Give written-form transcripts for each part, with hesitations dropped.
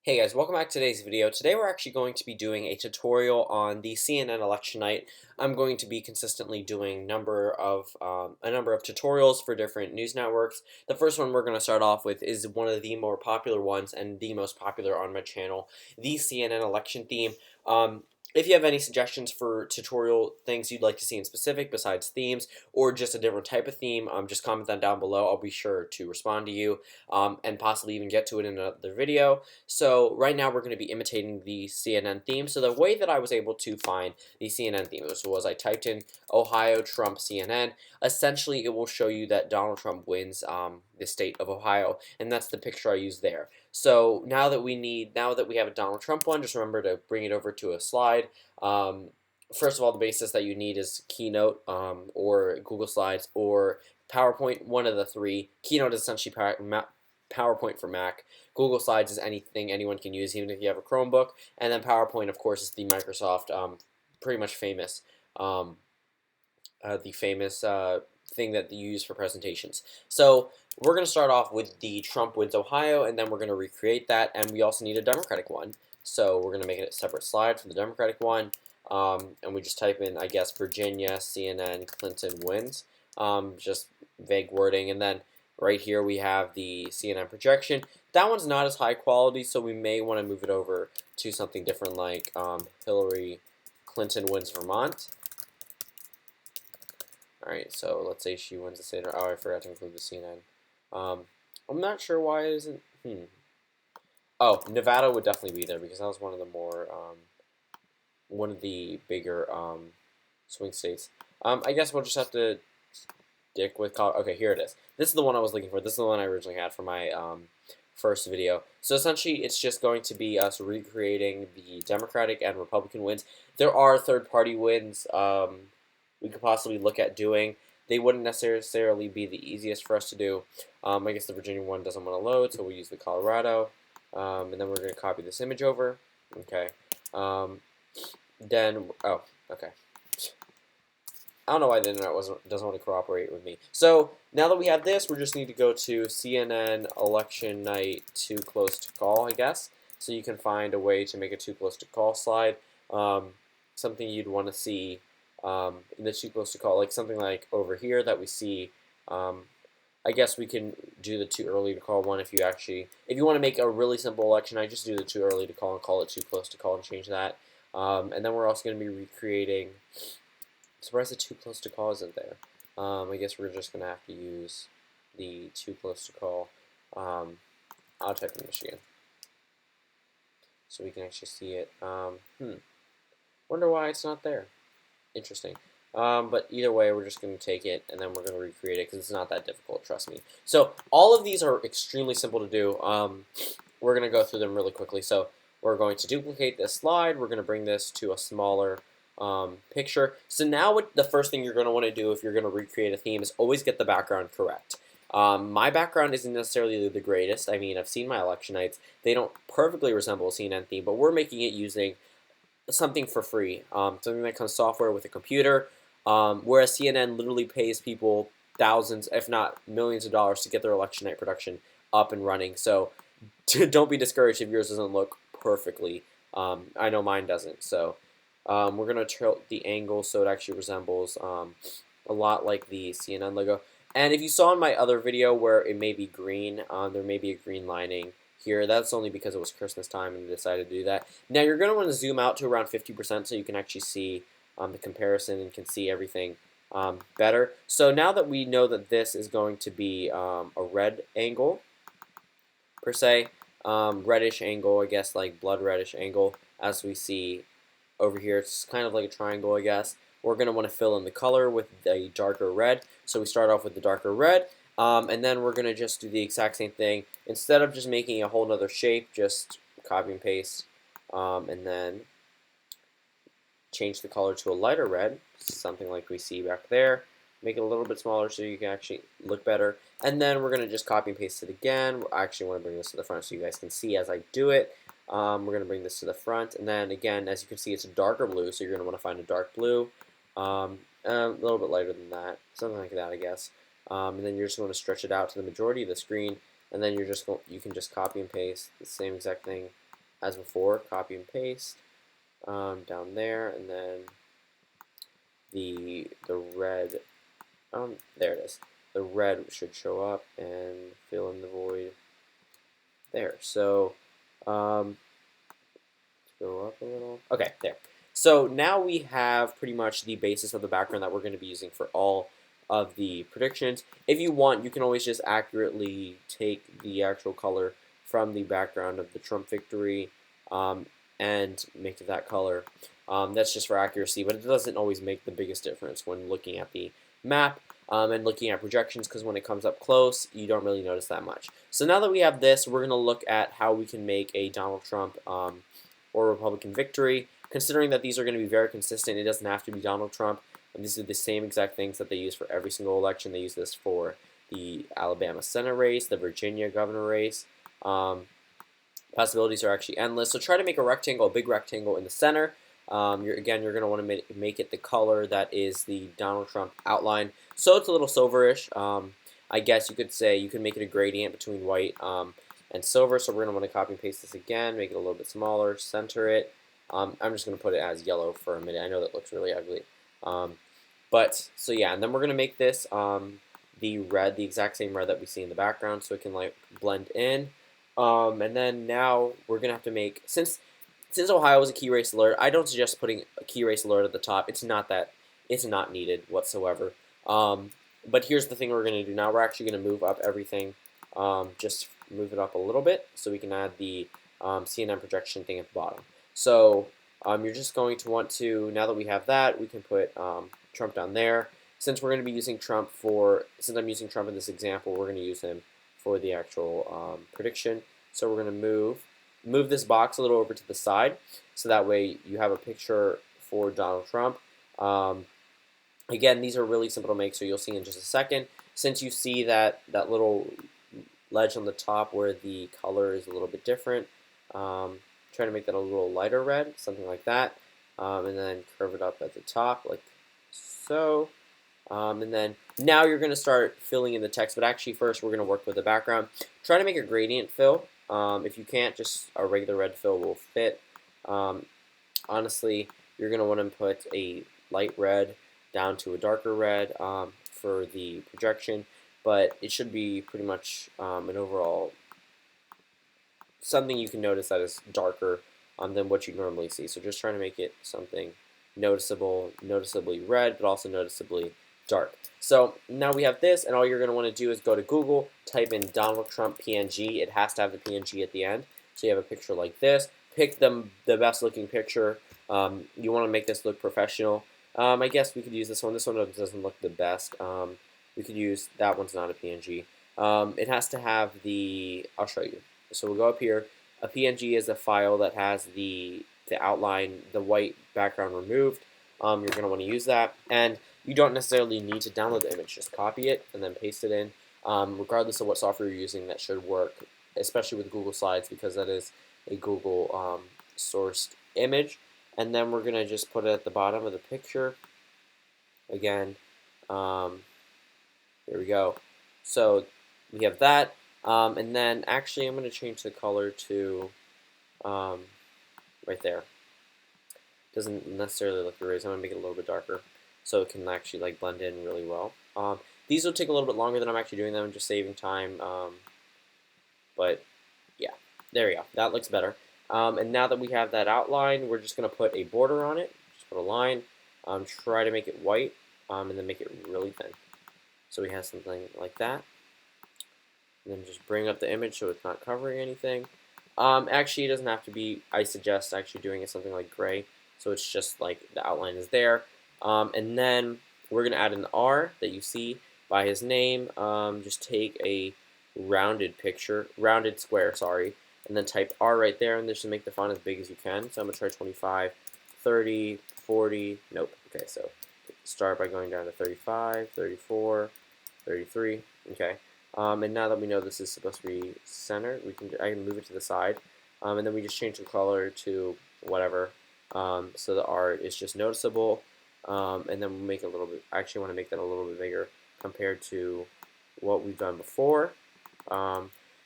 Hey guys, welcome back to today's video. Today we're actually going to be doing a tutorial on the CNN election night. I'm going to be consistently doing a number of tutorials for different news networks. The first one we're going to start off with is one of the more popular ones and the most popular on my channel, the CNN election theme. If you have any suggestions for tutorial things you'd like to see in specific besides themes or just a different type of theme, just comment that down below. I'll be sure to respond to you and possibly even get to it in another video. So right now we're going to be imitating the CNN theme. So the way that I was able to find the CNN theme was I typed in Ohio Trump CNN. Essentially, it will show you that Donald Trump wins the state of Ohio, and that's the picture I used there. So now that we have a Donald Trump one, just remember to bring it over to a slide. First of all, the basis that you need is Keynote or Google Slides or PowerPoint, one of the three. Keynote is essentially PowerPoint for Mac. Google Slides is anything anyone can use, even if you have a Chromebook. And then PowerPoint, of course, is the Microsoft, pretty much famous, thing that you use for presentations. So we're going to start off with the Trump wins Ohio, and then we're going to recreate that. And we also need a Democratic one. So we're going to make it a separate slide for the Democratic one. And we just type in, I guess, Virginia, CNN, Clinton wins. Just vague wording. And then right here we have the CNN projection. That one's not as high quality, so we may want to move it over to something different like Hillary Clinton wins Vermont. Alright, so let's say she wins the state. Oh, I forgot to include the CNN. I'm not sure why it isn't. Oh, Nevada would definitely be there because that was one of the more, one of the bigger swing states. I guess we'll just have to stick with Colorado. Okay, here it is. This is the one I was looking for. This is the one I originally had for my first video. So essentially, it's just going to be us recreating the Democratic and Republican wins. There are third-party wins we could possibly look at doing. They wouldn't necessarily be the easiest for us to do. I guess the Virginia one doesn't want to load, so we'll use the Colorado. And then we're going to copy this image over. Okay. Then, oh, okay. I don't know why the internet doesn't want to cooperate with me. So now that we have this, we just need to go to CNN election night too close to call, I guess. So you can find a way to make a too close to call slide. Something you'd want to see in the too close to call, like something like over here that we see. I guess we can do the too early to call one if you want to make a really simple election. I just do the too early to call it too close to call and change that. And then we're also going to be recreating. Surprised the too close to call isn't there. I guess we're just going to have to use the too close to call. I'll type in Michigan so we can actually see it. Wonder why it's not there. Interesting. But either way, we're just going to take it and then we're going to recreate it because it's not that difficult, trust me. So all of these are extremely simple to do. We're going to go through them really quickly. So we're going to duplicate this slide. We're going to bring this to a smaller picture. So now the first thing you're going to want to do if you're going to recreate a theme is always get the background correct. My background isn't necessarily the greatest. I mean, I've seen my election nights. They don't perfectly resemble a CNN theme, but we're making it using something for free, something that comes software with a computer, whereas CNN literally pays people thousands, if not millions of dollars to get their election night production up and running. So don't be discouraged if yours doesn't look perfectly. I know mine doesn't. So we're going to tilt the angle so it actually resembles a lot like the CNN logo. And if you saw in my other video where it may be green, there may be a green lining here. That's only because it was Christmas time and I decided to do that. Now you're going to want to zoom out to around 50% so you can actually see the comparison and can see everything better. So now that we know that this is going to be a red angle, per se, reddish angle, I guess like blood reddish angle, as we see over here, it's kind of like a triangle, I guess. We're going to want to fill in the color with a darker red. So we start off with the darker red, and then we're going to just do the exact same thing. Instead of just making a whole nother shape, just copy and paste, and then change the color to a lighter red, something like we see back there. Make it a little bit smaller so you can actually look better. And then we're going to just copy and paste it again. I actually want to bring this to the front so you guys can see as I do it. We're going to bring this to the front, and then again, as you can see, it's a darker blue, so you're going to want to find a dark blue, a little bit lighter than that, something like that, I guess. And then you're just going to stretch it out to the majority of the screen, and then you can just copy and paste the same exact thing as before, copy and paste down there, and then the red, there it is. The red should show up and fill in the void there. So let's go up a little. Okay, there. So now we have pretty much the basis of the background that we're going to be using for all of the predictions. If you want, you can always just accurately take the actual color from the background of the Trump victory and make it that color. That's just for accuracy, but it doesn't always make the biggest difference when looking at the map and looking at projections, because when it comes up close, you don't really notice that much. So now that we have this, we're going to look at how we can make a Donald Trump or Republican victory. Considering that these are going to be very consistent, it doesn't have to be Donald Trump. And these are the same exact things that they use for every single election. They use this for the Alabama Senate race, the Virginia governor race. Possibilities are actually endless. So try to make a rectangle, a big rectangle in the center. You're going to want to make it the color that is the Donald Trump outline. So it's a little silverish. I guess you could say you can make it a gradient between white and silver. So we're going to want to copy and paste this again, make it a little bit smaller, center it. I'm just going to put it as yellow for a minute. I know that looks really ugly. So yeah, and then we're going to make this the red, the exact same red that we see in the background, so it can like blend in. And then now we're going to have to make, since Ohio is a key race alert, I don't suggest putting a key race alert at the top. It's not needed whatsoever. But here's the thing we're going to do now. We're actually going to move up everything, just move it up a little bit so we can add the CNN projection thing at the bottom. So you're just going to want to, now that we have that, we can put Trump down there. Since we're going to be using Trump since I'm using Trump in this example, we're going to use him for the actual prediction. So we're going to move this box a little over to the side, so that way you have a picture for Donald Trump. Again, these are really simple to make, so you'll see in just a second. Since you see that little ledge on the top where the color is a little bit different, try to make that a little lighter red, something like that, and then curve it up at the top like so. And then now you're going to start filling in the text, but actually first we're going to work with the background. Try to make a gradient fill. If you can't, just a regular red fill will fit. Honestly, you're going to want to put a light red down to a darker red for the projection, but it should be pretty much an overall something you can notice that is darker than what you normally see. So just trying to make it something noticeably red, but also noticeably dark. So now we have this, and all you're going to want to do is go to Google, type in Donald Trump PNG. It has to have the PNG at the end. So you have a picture like this. Pick the best looking picture. You want to make this look professional. I guess we could use this one. This one doesn't look the best. We could use, that one's not a PNG. It has to have I'll show you. So we'll go up here. A PNG is a file that has the outline, the white background removed. You're going to want to use that. And you don't necessarily need to download the image. Just copy it and then paste it in. Regardless of what software you're using, that should work, especially with Google Slides, because that is a Google sourced image. And then we're going to just put it at the bottom of the picture. Again, here we go. So we have that. And then actually I'm going to change the color to right there. Doesn't necessarily look erased. I'm going to make it a little bit darker so it can actually like blend in really well. These will take a little bit longer than I'm actually doing them. I'm just saving time. But yeah, there we go. That looks better. And now that we have that outline, we're just going to put a border on it. Just put a line. Try to make it white and then make it really thin. So we have something like that. And then just bring up the image so it's not covering anything. Actually, it doesn't have to be. I suggest actually doing it something like gray, so it's just like the outline is there. And then we're going to add an R that you see by his name. Just take a rounded square, sorry, and then type R right there, and this should make the font as big as you can. So I'm going to try 25, 30, 40, nope. Okay, so start by going down to 35, 34, 33, okay. And now that we know this is supposed to be centered, I can move it to the side, and then we just change the color to whatever, so the R is just noticeable, and then we'll make it a little bit. I actually want to make that a little bit bigger compared to what we've done before.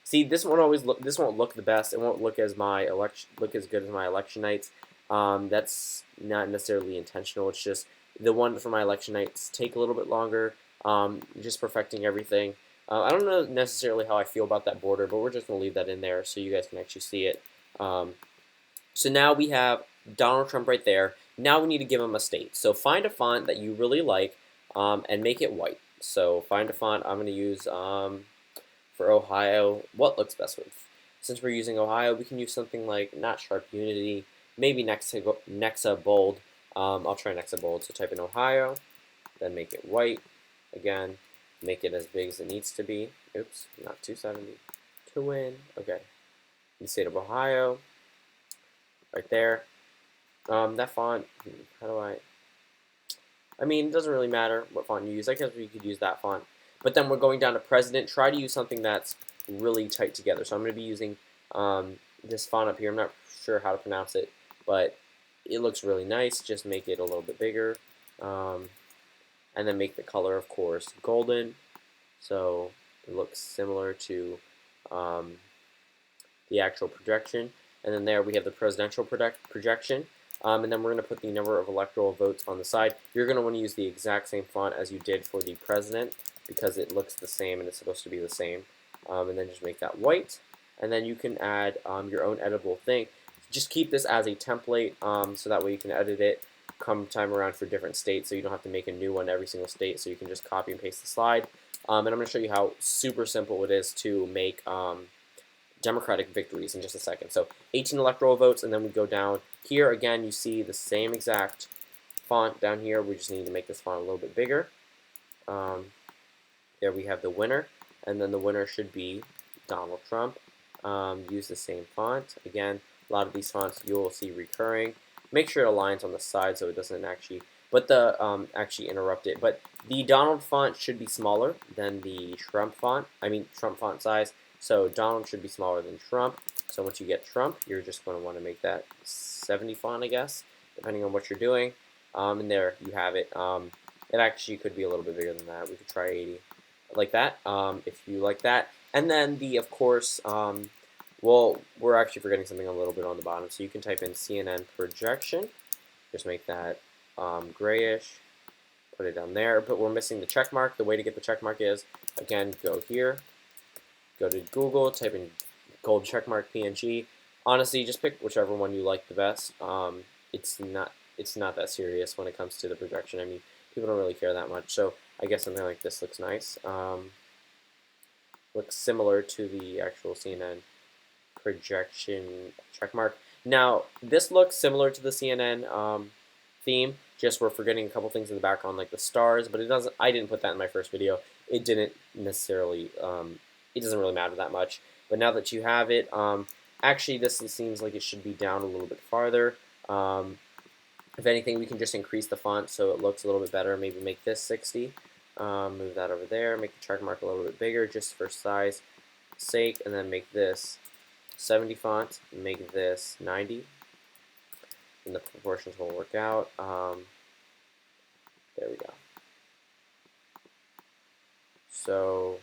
See, this won't look the best. It won't look as look as good as my election nights. That's not necessarily intentional. It's just the one for my election nights take a little bit longer. Just perfecting everything. I don't know necessarily how I feel about that border, but we're just gonna leave that in there so you guys can actually see it. Um, so now we have Donald Trump right there. Now we need to give him a state. So find a font that you really like and make it white. So find a font. I'm going to use for Ohio. What looks best with? Since we're using Ohio, we can use something like not Sharp Unity, maybe Nexa Bold. I'll try Nexa Bold. So type in Ohio, then make it white. Again, make it as big as it needs to be. Oops, not 270. To win. Okay. The state of Ohio, right there. That font, how do I mean, it doesn't really matter what font you use. I guess we could use that font. But then we're going down to president. Try to use something that's really tight together. So I'm going to be using this font up here. I'm not sure how to pronounce it, but it looks really nice. Just make it a little bit bigger. And then make the color, of course, golden. So it looks similar to the actual projection. And then there we have the presidential projection. And then we're going to put the number of electoral votes on the side. You're going to want to use the exact same font as you did for the president because it looks the same and it's supposed to be the same. And then just make that white. And then you can add your own editable thing. Just keep this as a template so that way you can edit it come time around for different states so you don't have to make a new one every single state, so you can just copy and paste the slide. And I'm going to show you how super simple it is to make Democratic victories in just a second. So 18 electoral votes, and then we go down here. Again, you see the same exact font down here. We just need to make this font a little bit bigger. There we have the winner, and then the winner should be Donald Trump. Use the same font. Again, a lot of these fonts you will see recurring. Make sure it aligns on the side so it doesn't actually interrupt it. But the Donald font should be smaller than the Trump font. Trump font size. So Donald should be smaller than Trump. So once you get Trump, you're just going to want to make that 70 font, I guess, depending on what you're doing. And there you have it. It actually could be a little bit bigger than that. We could try 80, like that, if you like that. And then of course, well, we're actually forgetting something a little bit on the bottom. So you can type in CNN projection. Just make that grayish. Put it down there. But we're missing the check mark. The way to get the check mark is, again, go here. Go to Google, type in gold checkmark PNG. Honestly, just pick whichever one you like the best. It's not that serious when it comes to the projection. I mean, people don't really care that much. So I guess something like this looks nice. Looks similar to the actual CNN projection checkmark. Now, this looks similar to the CNN theme. Just we're forgetting a couple things in the background, like the stars, but it doesn't. I didn't put that in my first video. It didn't necessarily. It doesn't really matter that much. But now that you have it, actually this seems like it should be down a little bit farther. If anything, we can just increase the font so it looks a little bit better. Maybe make this 60. Move that over there. Make the check mark a little bit bigger just for size sake. And then make this 70 font. Make this 90. And the proportions will work out. There we go. So,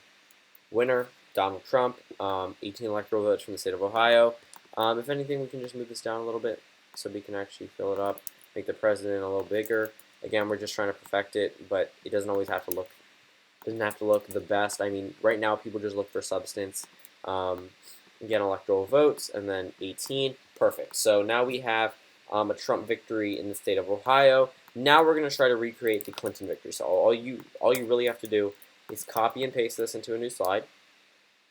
winner, Donald Trump, 18 electoral votes from the state of Ohio. If anything, we can just move this down a little bit so we can actually fill it up, make the president a little bigger. Again, we're just trying to perfect it, but it doesn't always have to look the best. I mean, right now people just look for substance. Get electoral votes, and then 18, perfect. So now we have a Trump victory in the state of Ohio. Now we're going to try to recreate the Clinton victory. So all you really have to do is copy and paste this into a new slide.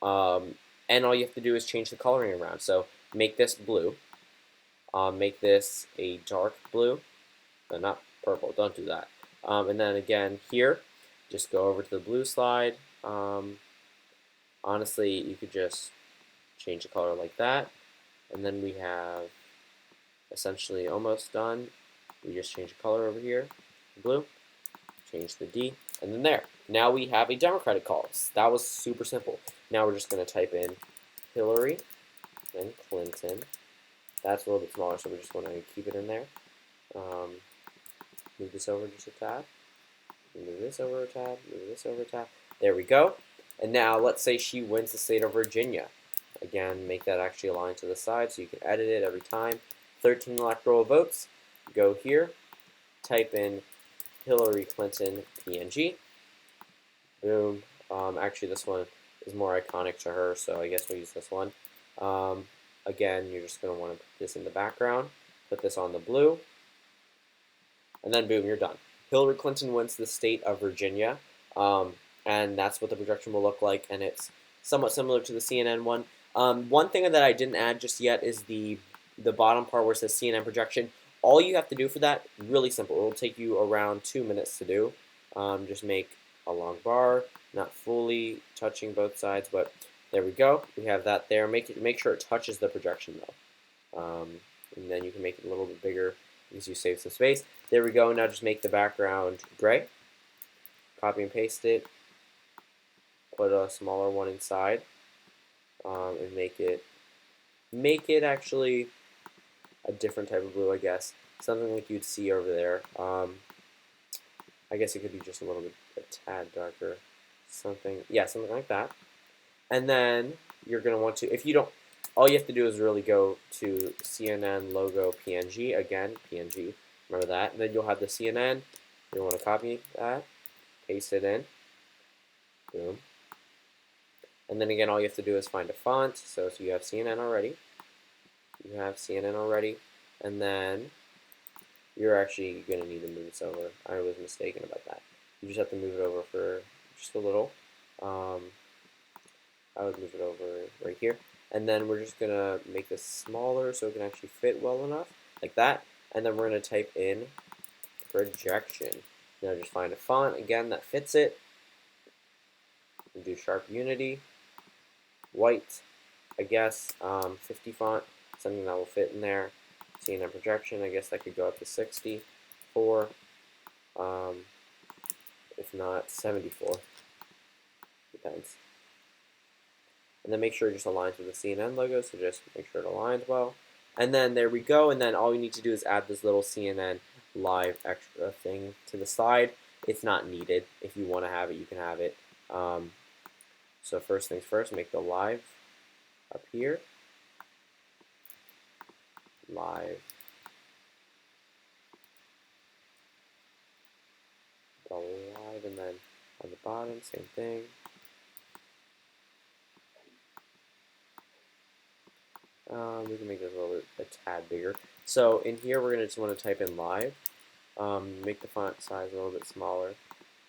And all you have to do is change the coloring around. So make this blue. Make this a dark blue. No, not purple. Don't do that. And then again here, just go over to the blue slide. Honestly, you could just change the color like that. And then we have essentially almost done. We just change the color over here, blue, change the D, and then there. Now we have a Democratic cause. That was super simple. Now we're just going to type in Hillary, then Clinton. That's a little bit smaller, so we're just going to keep it in there. Move this over just a tab. Move this over a tab. Move this over a tab. There we go. And now let's say she wins the state of Virginia. again, make that actually align to the side so you can edit it every time. 13 electoral votes. Go here, type in Hillary Clinton PNG. Boom. Actually, this one is more iconic to her, so I guess we'll use this one. Again, you're just going to want to put this in the background, put this on the blue, and then boom, you're done. Hillary Clinton wins the state of Virginia, and that's what the projection will look like, and it's somewhat similar to the CNN one. One thing that I didn't add just yet is the bottom part where it says CNN projection. All you have to do for that, really simple. It will take you around 2 minutes to do. Just make a long bar, not fully touching both sides, but there we go. We have that there. Make sure it touches the projection though, and then you can make it a little bit bigger because you save some space. There we go. Now just make the background gray. Copy and paste it. Put a smaller one inside, and make it actually a different type of blue, I guess. Something like you'd see over there. I guess it could be just a little bit, a tad darker. Something like that. And then you're going to want to, if you don't, all you have to do is really go to CNN logo PNG, again, PNG, remember that. And then you'll have the CNN, you want to copy that, paste it in, boom. And then again, all you have to do is find a font, so you have CNN already, and then you're actually going to need to move this over. I was mistaken about that. You just have to move it over for just a little. I would move it over right here. And then we're just going to make this smaller so it can actually fit well enough, like that. And then we're going to type in projection. Now just find a font, again, that fits it. And do Sharp Unity. White, I guess, 50 font, something that will fit in there. CNN projection, I guess that could go up to 64, if not 74, depends. And then make sure it just aligns with the CNN logo, so just make sure it aligns well. And then there we go, and then all you need to do is add this little CNN live extra thing to the side. It's not needed. If you want to have it, you can have it. So first things first, make the live up here. Live. The live, and then on the bottom, same thing. We can make this a little bit, a tad bigger. So in here, we're going to just want to type in live. Make the font size a little bit smaller.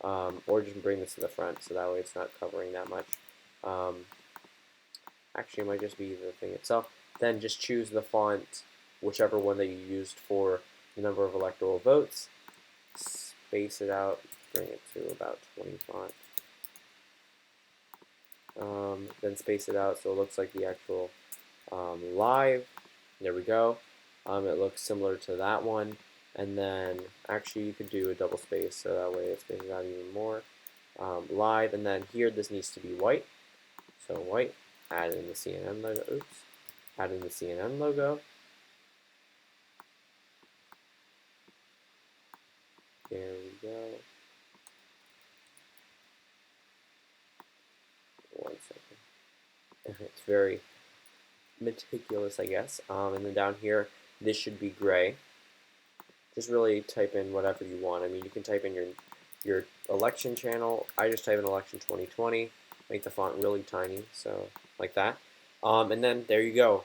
Or just bring this to the front, so that way it's not covering that much. Actually, it might just be the thing itself. Then just choose the font, whichever one that you used for the number of electoral votes. Space it out, bring it to about 20 font. Then space it out so it looks like the actual live. There we go. It looks similar to that one. And then actually you could do a double space so that way it spaces out even more. Live, and then here this needs to be white. So white, add in the CNN logo. Oops. Add in the CNN logo. There we go. One second. It's very meticulous, I guess. And then down here, this should be gray. Just really type in whatever you want. I mean, you can type in your election channel. I just type in election 2020. Make the font really tiny, so like that. And then there you go.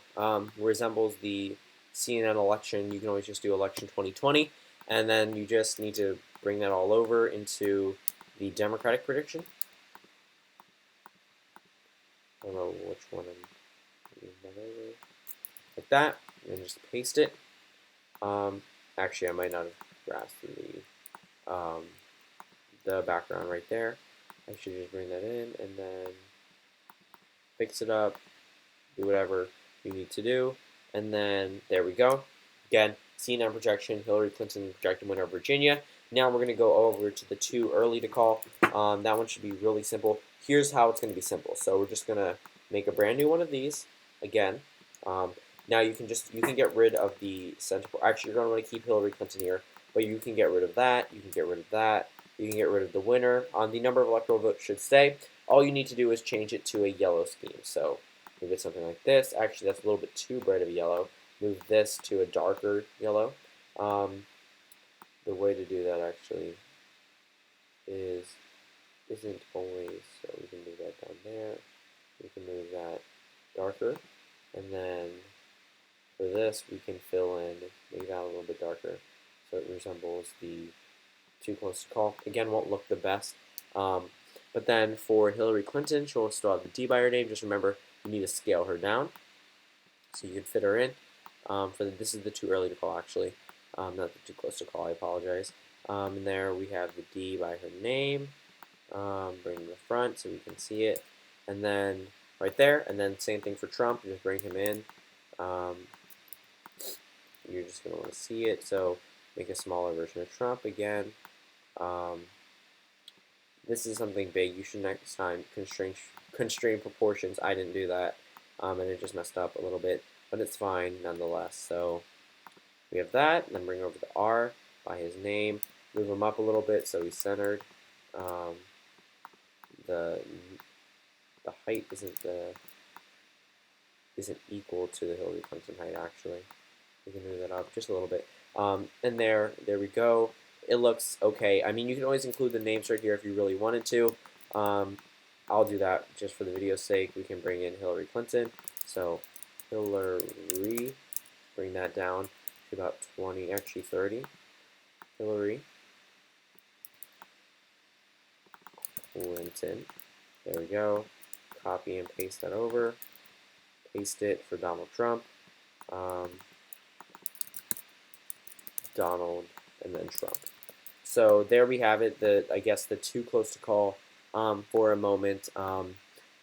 Resembles the CNN election. You can always just do election 2020, and then you just need to bring that all over into the Democratic prediction. I don't know which one I'm moving that over. Like that, and just paste it. Actually, I might not have grasped the background right there. I should just bring that in and then fix it up, do whatever you need to do, and then there we go. Again, CNN projection, Hillary Clinton projected winner of Virginia. Now we're going to go over to the too early to call. That one should be really simple. Here's how it's going to be simple. So we're just going to make a brand new one of these again. Now you can get rid of the center. Actually, you're going to want to keep Hillary Clinton here, but you can get rid of that. You can get rid of that. You can get rid of the winner. The number of electoral votes should stay. All you need to do is change it to a yellow scheme. So move it something like this. Actually, that's a little bit too bright of a yellow. Move this to a darker yellow. The way to do that actually isn't always, so we can move that down there. We can move that darker, and then for this we can fill in, make that a little bit darker so it resembles the too close to call. Again, won't look the best. But then for Hillary Clinton, she'll still have the D by her name. Just remember, you need to scale her down so you can fit her in. This is the too early to call actually, not the too close to call. I apologize. And there we have the D by her name. Bring the front so we can see it, and then right there, and then same thing for Trump. You just bring him in. You're just going to want to see it, so make a smaller version of Trump again. This is something big. You should next time constrain proportions. I didn't do that, and it just messed up a little bit, but it's fine nonetheless. So we have that, and then bring over the R by his name. Move him up a little bit so he's centered. The height isn't equal to the Hillary Clinton height actually. We can move that up just a little bit. And there we go. It looks okay. I mean, you can always include the names right here if you really wanted to. I'll do that just for the video's sake. We can bring in Hillary Clinton. So Hillary, bring that down to about 20, actually 30. Hillary Clinton. There we go. Copy and paste that over. Paste it for Donald Trump. Donald and then Trump. So there we have it. I guess the too close to call for a moment.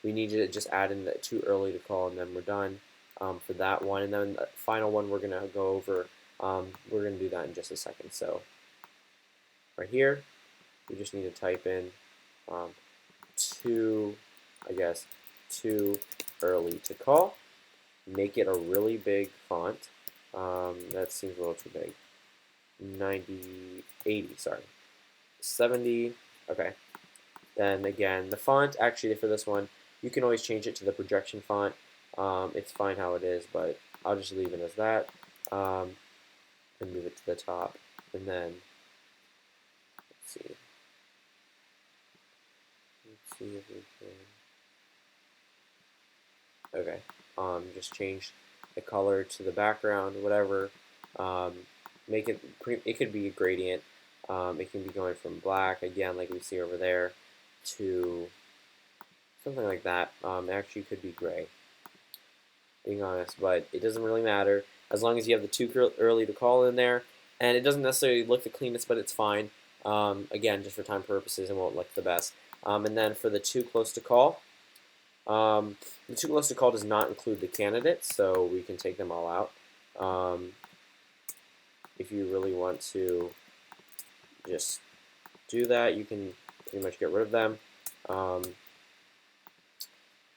We need to just add in the too early to call, and then we're done for that one. And then the final one we're gonna go over. We're gonna do that in just a second. So right here, we just need to type in too early to call. Make it a really big font. That seems a little too big. 80, sorry. 70, okay. Then again, the font, actually for this one, you can always change it to the projection font. It's fine how it is, but I'll just leave it as that. And move it to the top. And then, let's see. Let's see if we can. Okay. Just change the color to the background, whatever. Make it. It could be a gradient. It can be going from black again, like we see over there, to something like that. It actually could be gray. Being honest, but it doesn't really matter as long as you have the too early to call in there, and it doesn't necessarily look the cleanest, but it's fine. Again, just for time purposes, it won't look the best. And then for the too close to call. The too close to call does not include the candidates, so we can take them all out. If you really want to just do that, you can pretty much get rid of them.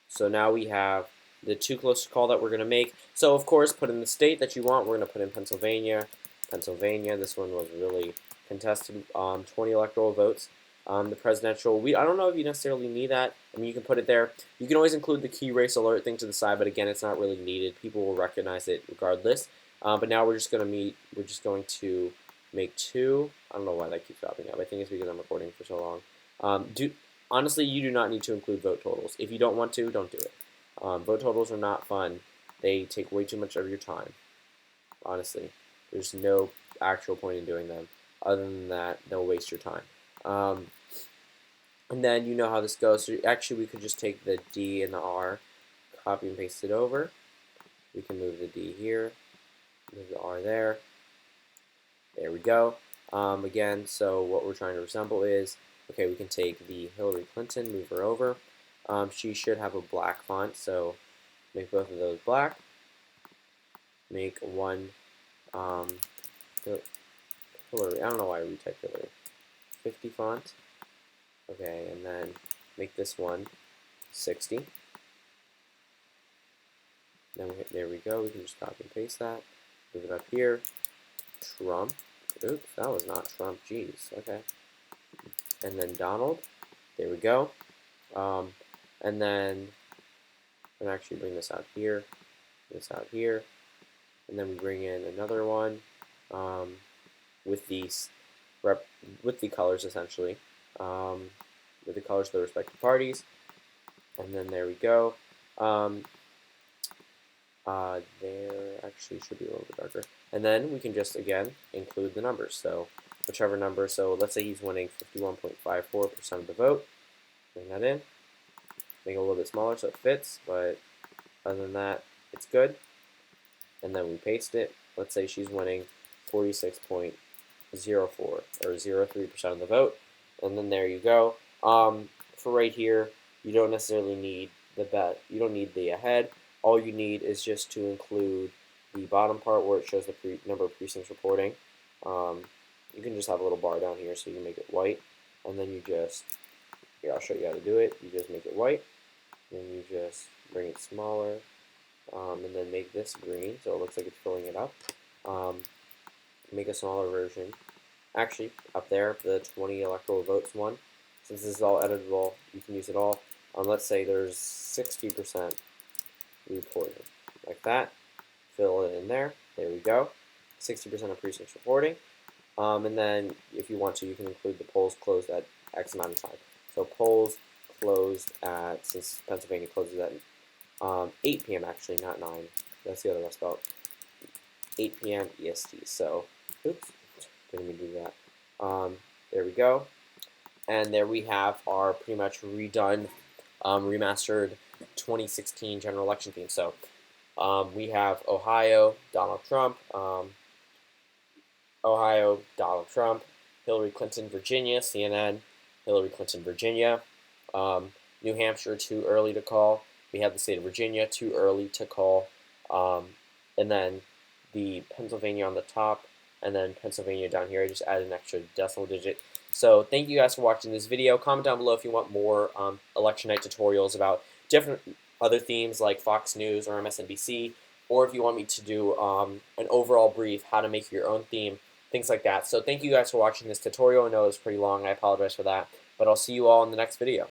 So now we have the too close to call that we're going to make. So of course, put in the state that you want. We're going to put in Pennsylvania. This one was really contested. 20 electoral votes. The presidential, I don't know if you necessarily need that. I mean, you can put it there. You can always include the key race alert thing to the side, but again, it's not really needed. People will recognize it regardless. But now we're just going to make two. I don't know why that keeps popping up. I think it's because I'm recording for so long. Honestly, you do not need to include vote totals. If you don't want to, don't do it. Vote totals are not fun. They take way too much of your time. Honestly, there's no actual point in doing them. Other than that, they'll waste your time. And then you know how this goes. So actually, we could just take the D and the R, copy and paste it over. We can move the D here, move the R there. There we go. Again, so what we're trying to resemble is, okay, we can take the Hillary Clinton, move her over. She should have a black font, so make both of those black. Make one Hillary. I don't know why I retyped Hillary. 50 font. Okay, and then make this one 60. Then there we go. We can just copy and paste that. Move it up here. Trump. Oops, that was not Trump. Jeez. Okay. And then Donald. There we go. And then and actually bring this out here, and then we bring in another one with these with the colors essentially, with the colors of the respective parties, and then there we go. There actually should be a little bit darker, and then we can just again include the numbers. So whichever number. So let's say he's winning 51.54% of the vote. Bring that in. Make it a little bit smaller so it fits, but other than that, it's good. And then we paste it. Let's say she's winning 46.04 or 0.03% of the vote, and then there you go. For right here, you don't necessarily need the bet. You don't need the ahead. All you need is just to include the bottom part where it shows the number of precincts reporting. You can just have a little bar down here so you can make it white, and then you just, here I'll show you how to do it. You just make it white, then you just bring it smaller, and then make this green so it looks like it's filling it up. Make a smaller version. Actually, up there, the 20 electoral votes one, since this is all editable, you can use it all. Let's say there's 60% reporting, like that. Fill it in there. There we go. 60% of precincts reporting. And then, if you want to, you can include the polls closed at X amount of time. So polls closed at, since Pennsylvania closes at 8 p.m. actually, not 9. That's the other Rust Belt. 8 p.m. EST. So, oops, didn't mean to do that. There we go. And there we have our pretty much redone, remastered 2016 general election theme. So we have Ohio, Donald Trump, Hillary Clinton, Virginia, CNN, Hillary Clinton, Virginia, New Hampshire, too early to call. We have the state of Virginia, too early to call, and then the Pennsylvania on the top, and then Pennsylvania down here. I just added an extra decimal digit. So thank you guys for watching this video. Comment down below if you want more election night tutorials about different other themes like Fox News or MSNBC, or if you want me to do an overall brief, how to make your own theme, things like that. So thank you guys for watching this tutorial. I know it was pretty long. I apologize for that. But I'll see you all in the next video.